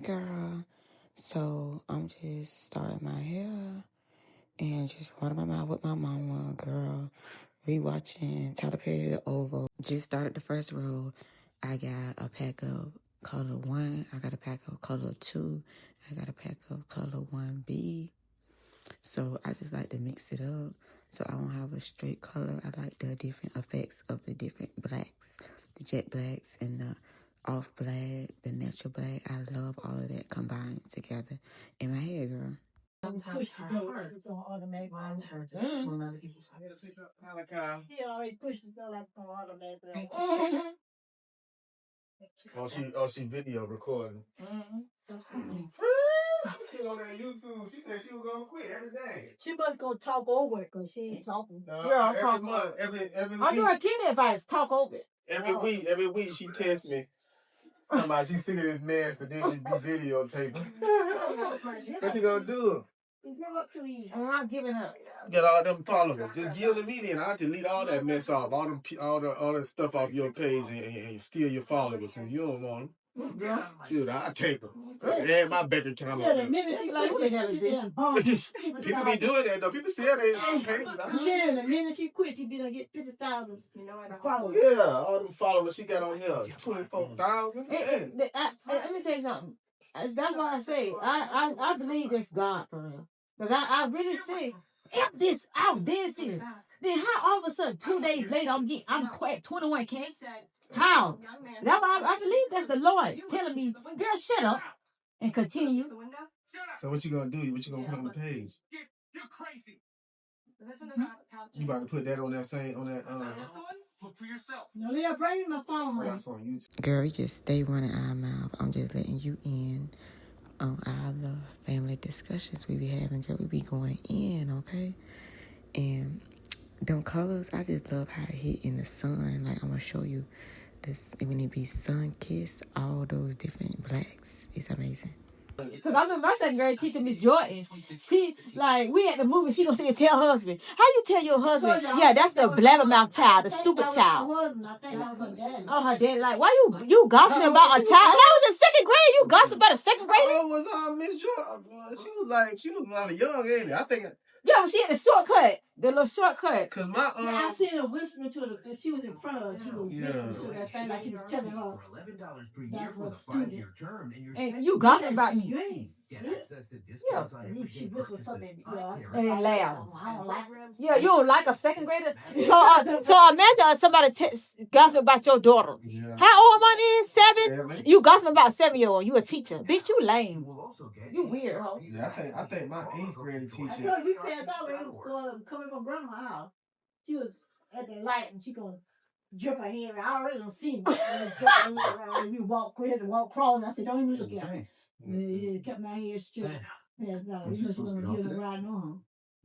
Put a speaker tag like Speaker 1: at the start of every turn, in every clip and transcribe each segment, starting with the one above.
Speaker 1: girl. So I'm just starting my hair and just running my mouth with my mama, girl. Rewatching Tyler Perry The Oval. Just started the first row. I got a pack of color 1. I got a pack of color 2. I got a pack of color 1B. So I just like to mix it up. So I don't have a straight color. I like the different effects of the different blacks. The jet blacks and the off black, the natural black. I love all of that combined together in my hair, girl.
Speaker 2: Sometimes her heart is on automatic. Mine's her to when other people's hearts. He already pushed the girl like on automatic.
Speaker 3: She video recording. She on that YouTube. She said she was gonna quit every day.
Speaker 2: She must go talk over it because she ain't talking.
Speaker 3: Every month, every week.
Speaker 2: I do her kidney advice. Talk over it.
Speaker 3: Every week she tests me. Somebody she see this mess and then she be videotaping. What you gonna do?
Speaker 2: I'm not giving up.
Speaker 3: Get all them followers. Just give them me, and I delete all that mess off, all the stuff off your page and steal your followers. And you don't want them.
Speaker 2: Yeah.
Speaker 3: Shoot, I take them. And my bank account.
Speaker 2: Yeah, the minute she like it,
Speaker 3: people be doing that though. People say they pages.
Speaker 2: Yeah, the minute she quit, she be gonna get 50,000. Followers.
Speaker 3: Yeah, all them followers she got on there, 24,000.
Speaker 2: Let me tell you something. That's why I say I believe it's God for real. Because I really say if this out this is then how all of a sudden 2 days later I'm quite 21K? How? That's why I believe that's the Lord telling me, girl, shut up and continue.
Speaker 3: So what you gonna do? What you gonna put on the page? You're crazy. You about to put that on that same Look for yourself.
Speaker 2: No, they'll bring me my phone.
Speaker 3: Oh, that's on YouTube.
Speaker 1: Girl, we just stay running our mouth. I'm just letting you in on all the family discussions we be having. Girl, we be going in, okay? And them colors, I just love how it hit in the sun. Like, I'm gonna show you this when it be sun kissed, all those different blacks. It's amazing.
Speaker 2: Because I remember my second grade teacher, Miss Jordan, she, like, we at the movie, she gonna say, tell husband. How you tell your husband? Yeah, that's the blabbermouth child, the stupid child. Oh, her dad, like, why you gossiping about a child? That was in second grade, you gossiping about a second grader?
Speaker 3: Oh, was Miss Jordan? She was a lot young, ain't it? I think.
Speaker 2: Yeah, she had the shortcut, the little shortcut.
Speaker 3: Cause my
Speaker 2: I seen her whispering to her. She was in front of her. She was whispering to that thing like she was telling her. That's what student. And you gossip about me. Yeah, she whispered something. And then laugh. Yeah, you don't like a second grader. So imagine somebody gossip about your daughter.
Speaker 3: Yeah.
Speaker 2: How old one is? 7? You gossip about a 7-year-old. You a teacher, bitch. You lame. You weird, huh?
Speaker 3: Yeah, I think my 8th grade teacher.
Speaker 2: I thought it was coming from grandma's house. She was at the light and she gonna jerk her head around. I already don't see me. Jerk her head around. We walk crazy, walk crawling. I said, don't even look at me. Yeah, kept my hair straight. Yeah, no, you know she gonna give a ride on.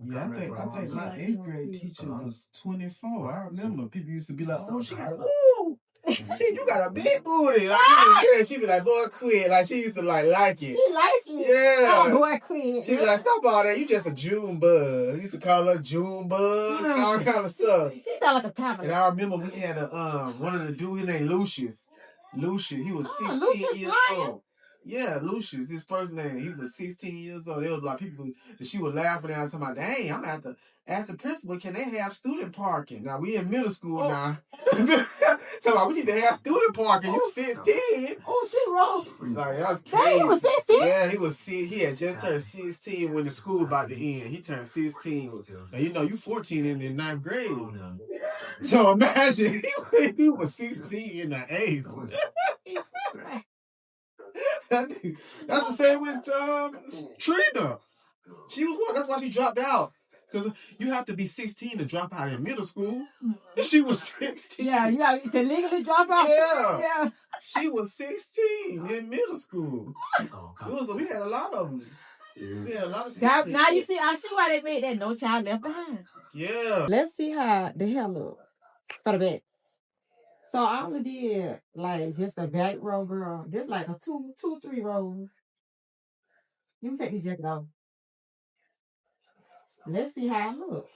Speaker 3: Yeah, I think my 8th grade teacher was 24. I remember people used to be like, oh, she got ooh. You got a big booty. Like, she be like, boy, quit. Like, she used to like it.
Speaker 2: She like it.
Speaker 3: Yeah.
Speaker 2: Oh, boy, quit.
Speaker 3: She be like, stop all that. You just a June bug. We used to call her June bug and all kind of stuff.
Speaker 2: She sound like a pamphlet.
Speaker 3: And I remember we had one of the dudes named Lucius. He was 16 years old. Yeah, Lucius, his first name. He was 16 years old. There was like people that she was laughing at, talking about, dang, I'm gonna have to ask the principal, can they have student parking? Now we in middle school now. So like, we need to have student parking. You 16.
Speaker 2: Oh, she wrong.
Speaker 3: Like, that was crazy.
Speaker 2: He was 16?
Speaker 3: Yeah, he had just turned 16 when the school about to end. He turned 16. So you know, you 14 in the 9th grade. So imagine he was 16 in the 8th. That's the same with Trina. She was one. That's why she dropped out. Because you have to be 16 to drop out in middle school. She was 16.
Speaker 2: Yeah, you have to legally drop out.
Speaker 3: Yeah. She was 16 in middle school. We had a lot of them. We had a lot of
Speaker 2: now you see, I see why they made that No Child Left Behind.
Speaker 3: Yeah.
Speaker 2: Let's see how the hair look for the back. So I only did like just a back row, girl. Just like a 3 rows. You can take this jacket off. Let's see how it looks.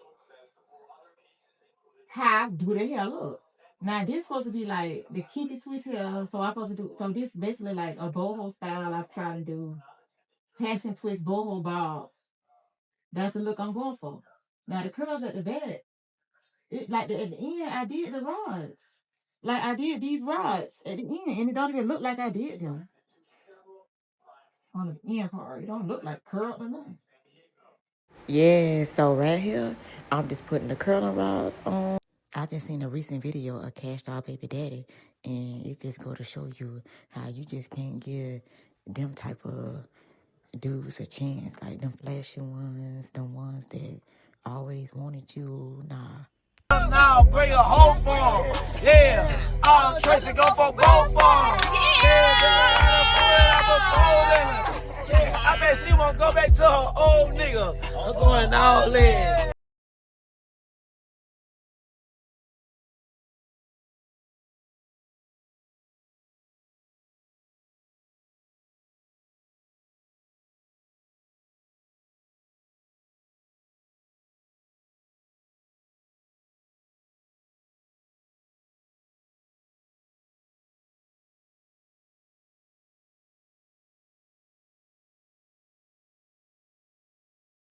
Speaker 2: How do the hair look? Now this supposed to be like the kinky twist hair. So I'm supposed to do. So this basically like a boho style. I I try to do. Passion twist boho balls. That's the look I'm going for. Now the curls at the back, at the end, I did the rods. Like I did these rods at the end, and it don't even look like I did them on the end part. It don't look like curled or nothing.
Speaker 1: Yeah, so right here, I'm just putting the curling rods on. I just seen a recent video of Cash Doll Baby Daddy, and it just go to show you how you just can't give them type of dudes a chance, like them flashy ones, them ones that always wanted you. Nah.
Speaker 4: Now bring a whole form. Yeah. Tracy go for both forms. Yeah. I bet she won't go back to her old nigga. I'm going all in.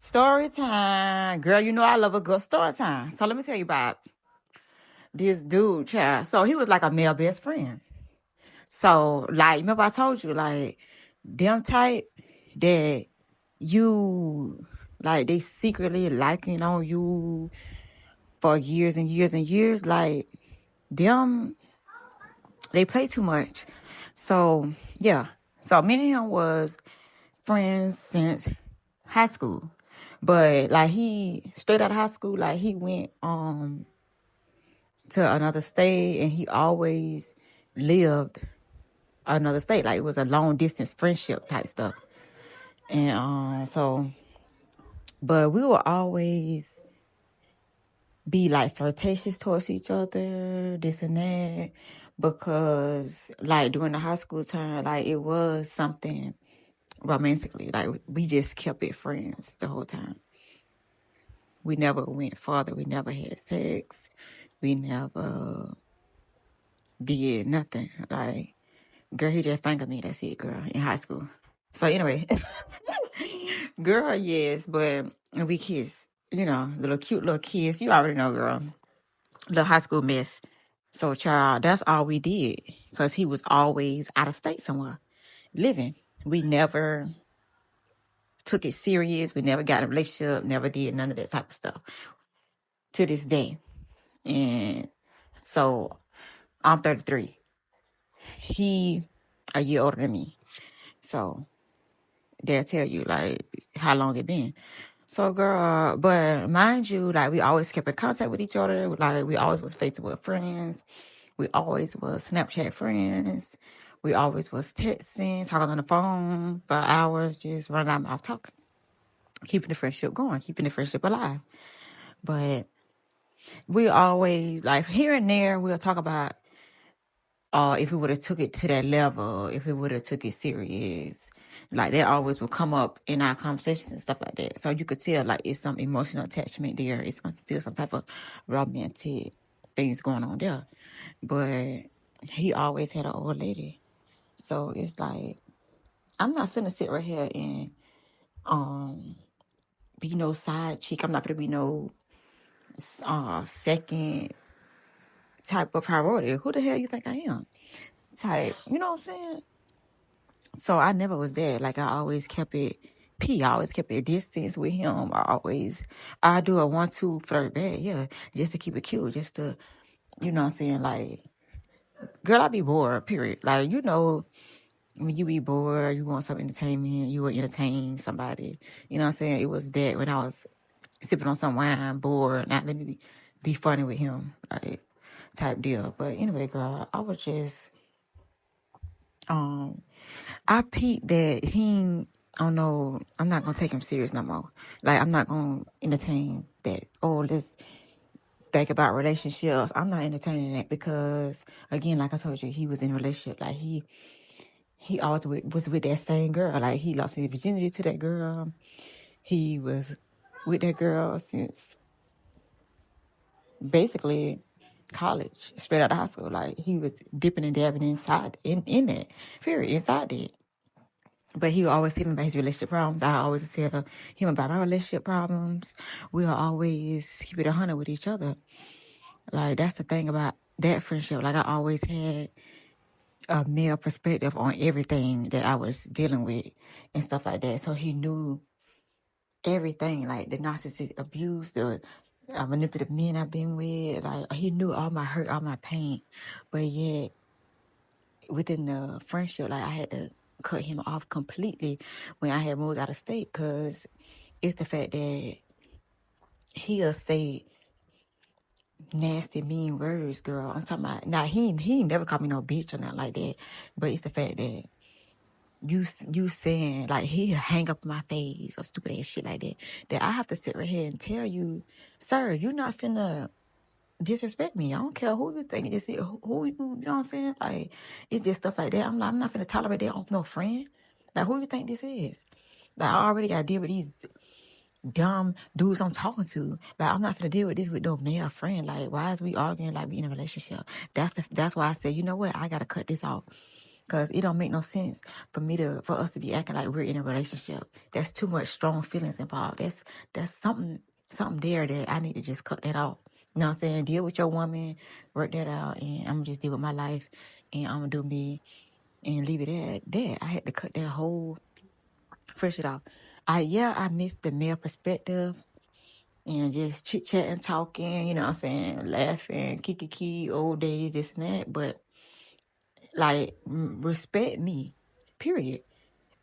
Speaker 1: Story time. Girl, you know I love a good story time. So let me tell you about this dude, child. So he was like a male best friend. So, like, remember I told you, like, them type that you, like, they secretly liking on you for years and years and years. Like, them, they play too much. So, yeah. So, me and him was friends since high school. But, like, he, straight out of high school, like, he went, to another state, and he always lived another state. Like, it was a long distance friendship type stuff. And so, but we will always be like flirtatious towards each other, this and that, because like during the high school time, like it was something romantically. Like we just kept it friends the whole time. We never went farther. We never had sex. We never did nothing. Like, girl, he just fingered me. That's it, girl, in high school. So anyway, girl, yes, but we kissed. You know, little cute little kiss. You already know, girl. Little high school mess. So, child, that's all we did. Because he was always out of state somewhere, living. We never took it serious. We never got in a relationship. Never did none of that type of stuff. To this day. And so, I'm 33. He a year older than me. So, they'll tell you, like, how long it been. So, girl, but mind you, like, we always kept in contact with each other. Like, we always was Facebook friends. We always was Snapchat friends. We always was texting, talking on the phone for hours, just running our mouth talking. Keeping the friendship going, keeping the friendship alive. But we always, like, here and there, we'll talk about if we would have took it to that level, if we would have took it serious. Like, that always would come up in our conversations and stuff like that. So you could tell, like, it's some emotional attachment there. It's still some type of romantic things going on there. But he always had an old lady. So it's like, I'm not finna sit right here and be no side chick. I'm not finna be no second type of priority. Who the hell you think I am? Type, you know what I'm saying? So I never was that. Like, I always kept it I always kept a distance with him. I do a 1-2 flirt back, yeah, just to keep it cute, just to, you know what I'm saying? Like, girl, I be bored, period. Like, you know, when you be bored, you want some entertainment, you will entertain somebody. You know what I'm saying? It was that when I was sipping on some wine, bored, not let me be funny with him, like, type deal. But anyway, girl, I was just, I peeped that I don't know, I'm not going to take him serious no more. Like, I'm not going to entertain that, oh, let's think about relationships. I'm not entertaining that because, again, like I told you, he was in a relationship. Like, he always was with that same girl. Like, he lost his virginity to that girl. He was with that girl since basically college, straight out of high school. Like, he was dipping and dabbing inside that, period, inside that. But he would always tell me about his relationship problems. I always tell him about my relationship problems. We'll always keep it 100 with each other. Like, that's the thing about that friendship. Like, I always had a male perspective on everything that I was dealing with and stuff like that. So he knew everything, like the narcissistic abuse, the manipulative men I've been with. Like, he knew all my hurt, all my pain. But yet, within the friendship, like, I had to cut him off completely when I had moved out of state, because it's the fact that he'll say nasty, mean words, girl. I'm talking about, now he never called me no bitch or nothing like that, but it's the fact that you saying, like, he hang up my face or stupid ass shit like that, that I have to sit right here and tell you, sir, you're not finna disrespect me. I don't care who you think this is, who you know what I'm saying? Like, it's just stuff like that. I'm not finna tolerate that off no friend. Like, who you think this is? Like, I already gotta deal with these dumb dudes I'm talking to. Like, I'm not finna deal with this with no male friend. Like, why is we arguing like we in a relationship? That's why I said, you know what? I gotta cut this off. Cause it don't make no sense for us to be acting like we're in a relationship. That's too much strong feelings involved. That's something there that I need to just cut that off. You know what I'm saying? Deal with your woman, work that out, and I'm gonna just deal with my life, and I'm gonna do me, and leave it at that. I had to cut that whole friendship off. I missed the male perspective and just chit chatting, talking. You know what I'm saying? Laughing, kiki, old days, this and that, but. Like, respect me, period.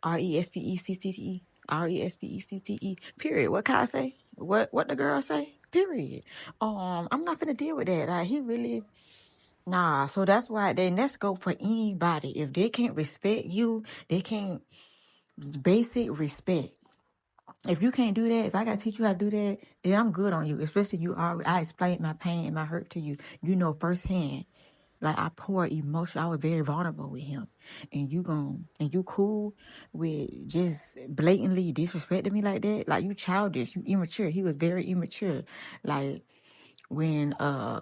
Speaker 1: RESPECTE, RESPECTE, period. What can I say? What the girl say? Period. I'm not gonna deal with that. Like, he really, nah. So that's why let's go for anybody. If they can't respect you, they can't, basic respect. If you can't do that, if I gotta teach you how to do that, then I'm good on you. Especially I explained my pain and my hurt to you. You know firsthand. Like, I poured emotion. I was very vulnerable with him. And you cool with just blatantly disrespecting me like that? Like, you childish, you immature. He was very immature. Like, when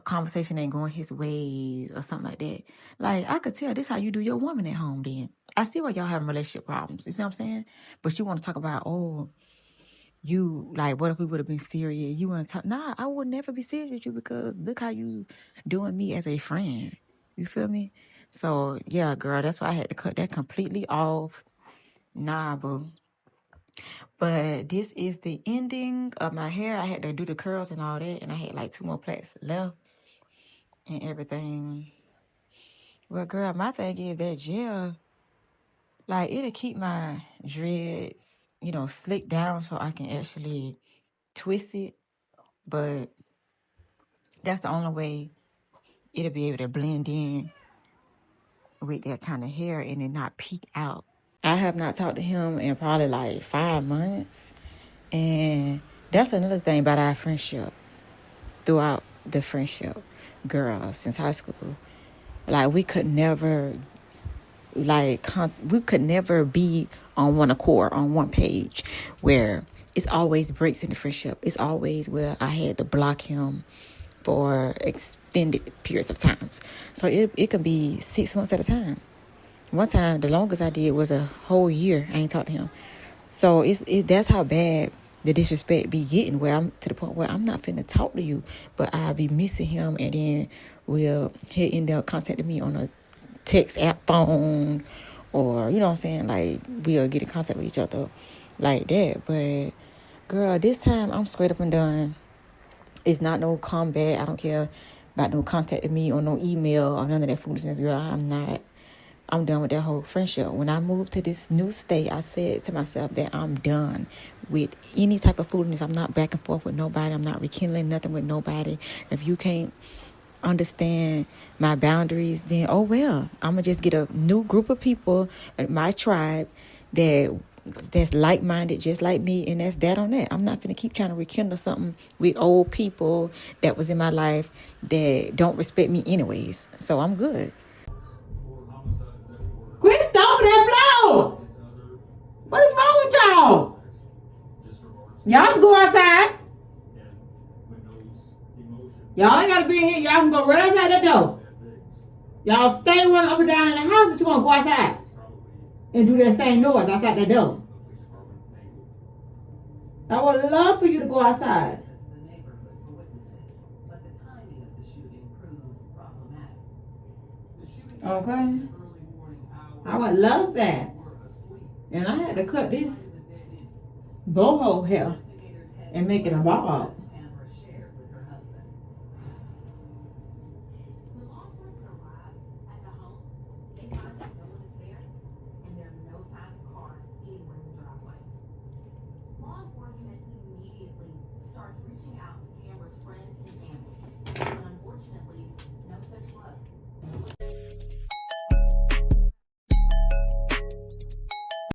Speaker 1: conversation ain't going his way or something like that. Like, I could tell this how you do your woman at home then. I see why y'all having relationship problems. You see what I'm saying? But you want to talk about, you, like, what if we would have been serious? You want to talk? Nah, I would never be serious with you because look how you doing me as a friend. You feel me? So, yeah, girl, that's why I had to cut that completely off. Nah, boo. But this is the ending of my hair. I had to do the curls and all that, and I had like 2 more plaits left and everything. Well, girl, my thing is that gel, like, it'll keep my dreads, slick down so I can actually twist it. But that's the only way it'll be able to blend in with that kind of hair and it not peek out. I have not talked to him in probably like 5 months. And that's another thing about our friendship. Throughout the friendship, girl, since high school, like, we could never, we could never be on one accord, on one page, where it's always breaks in the friendship. It's always where I had to block him for extended periods of times. So it can be 6 months at a time. One time, the longest I did was a whole year. I ain't talked to him. So that's how bad the disrespect be getting, where I'm to the point where I'm not finna talk to you, but I'll be missing him, and then he'll end up contacting me on a text app phone, or, you know what I'm saying, like, we'll get in contact with each other like that. But, girl, this time I'm straight up and done. It's not no combat. I don't care about no contacting me or no email or none of that foolishness, girl. I'm done with that whole friendship. When I moved to this new state, I said to myself that I'm done with any type of foolishness. I'm not back and forth with nobody. I'm not rekindling nothing with nobody. If you can't understand my boundaries, then oh well. I'm going to just get a new group of people, my tribe, that's like-minded just like me, and that's that on that. I'm not going to keep trying to rekindle something with old people that was in my life that don't respect me anyways. So I'm good.
Speaker 2: Quit stomping that floor. What is wrong with y'all? Y'all can go outside. Y'all ain't gotta be in here. Y'all can go right outside that door. Y'all stay running up and down in the house, but you wanna go outside. and do that same noise outside the door. I would love for you to go outside. Okay? I would love that. And I had to cut this boho hair and make it a bob.